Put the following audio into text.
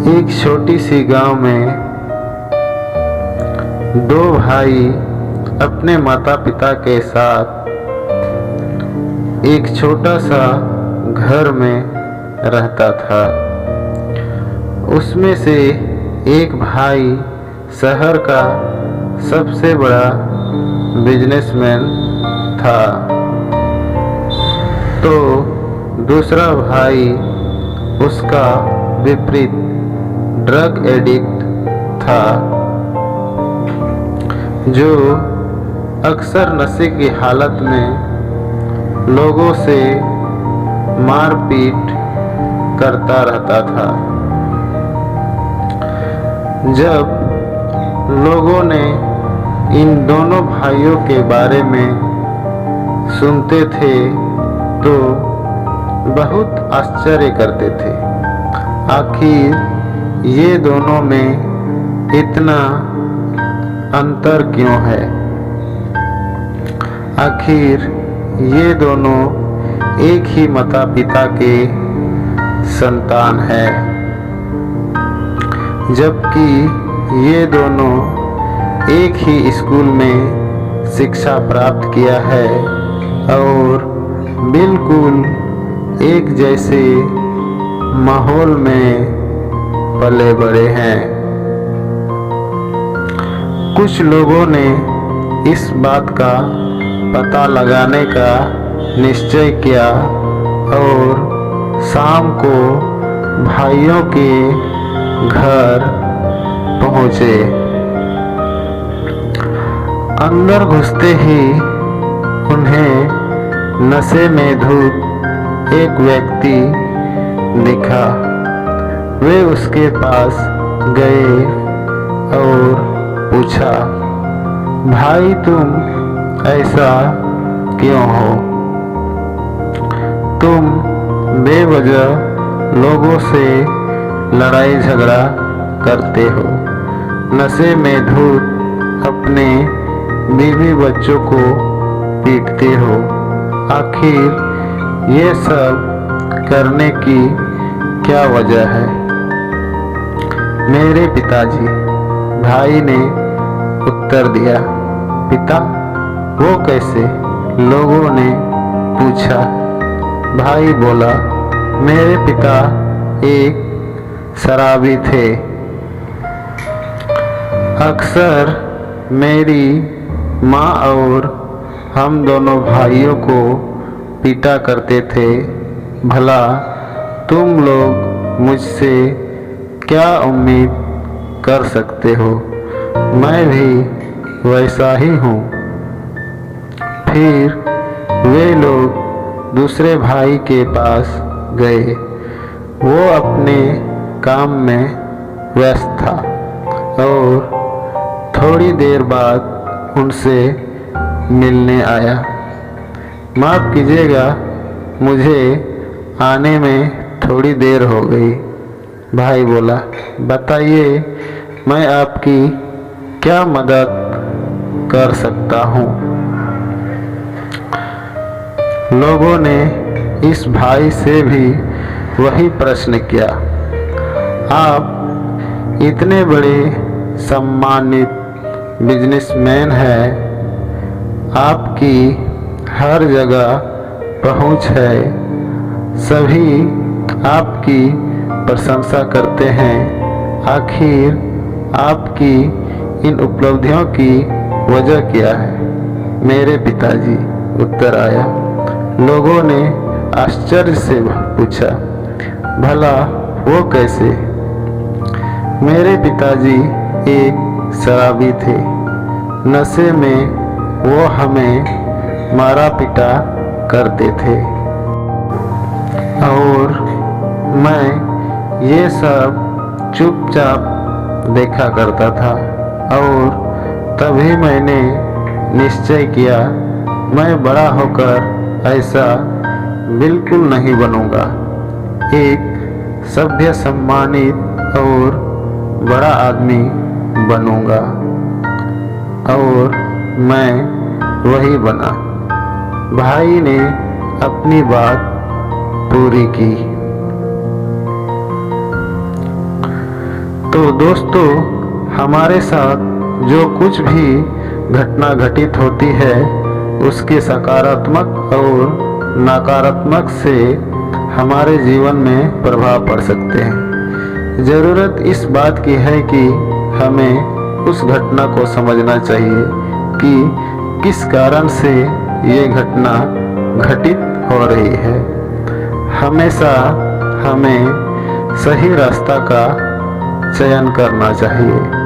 एक छोटी सी गांव में दो भाई अपने माता पिता के साथ एक छोटा सा घर में रहता था। उसमें से एक भाई शहर का सबसे बड़ा बिजनेसमैन था, तो दूसरा भाई उसका विपरीत ड्रग एडिक्ट था, जो अक्सर नशे की हालत में लोगों से मारपीट करता रहता था। जब लोगों ने इन दोनों भाइयों के बारे में सुनते थे तो बहुत आश्चर्य करते थे। आखिर ये दोनों में इतना अंतर क्यों है? आखिर ये दोनों एक ही माता पिता के संतान हैं, जबकि ये दोनों एक ही स्कूल में शिक्षा प्राप्त किया है और बिल्कुल एक जैसे माहौल में पले बड़े हैं। कुछ लोगों ने इस बात का पता लगाने का निश्चय किया और शाम को भाइयों के घर पहुंचे। अंदर घुसते ही उन्हें नशे में धुत एक व्यक्ति दिखा। वे उसके पास गए और पूछा, भाई तुम ऐसा क्यों हो? तुम बेवजह लोगों से लड़ाई झगड़ा करते हो, नशे में धुत अपने बीवी बच्चों को पीटते हो। आखिर ये सब करने की क्या वजह है? मेरे पिताजी, भाई ने उत्तर दिया। पिता? वो कैसे? लोगों ने पूछा। भाई बोला, मेरे पिता एक शराबी थे। अक्सर मेरी माँ और हम दोनों भाइयों को पीटा करते थे। भला तुम लोग मुझसे क्या उम्मीद कर सकते हो? मैं भी वैसा ही हूँ। फिर वे लोग दूसरे भाई के पास गए। वो अपने काम में व्यस्त था और थोड़ी देर बाद उनसे मिलने आया। माफ़ कीजिएगा, मुझे आने में थोड़ी देर हो गई। भाई बोला, बताइए मैं आपकी क्या मदद कर सकता हूँ? लोगों ने इस भाई से भी वही प्रश्न किया। आप इतने बड़े सम्मानित बिजनेसमैन हैं, आपकी हर जगह पहुंच है, सभी आपकी प्रशंसा करते हैं। आखिर आपकी इन उपलब्धियों की वजह क्या है? मेरे पिताजी, उत्तर आया। लोगों ने आश्चर्य से पूछा, भला वो कैसे? मेरे पिताजी एक शराबी थे। नशे में वो हमें मारा पीटा करते थे और मैं ये सब चुपचाप देखा करता था और तभी मैंने निश्चय किया, मैं बड़ा होकर ऐसा बिल्कुल नहीं बनूंगा। एक सभ्य, सम्मानित और बड़ा आदमी बनूंगा। और मैं वही बना। भाई ने अपनी बात पूरी की। तो दोस्तों, हमारे साथ जो कुछ भी घटना घटित होती है उसके सकारात्मक और नकारात्मक से हमारे जीवन में प्रभाव पड़ सकते हैं। ज़रूरत इस बात की है कि हमें उस घटना को समझना चाहिए कि किस कारण से ये घटना घटित हो रही है। हमेशा हमें सही रास्ता का चयन करना चाहिए।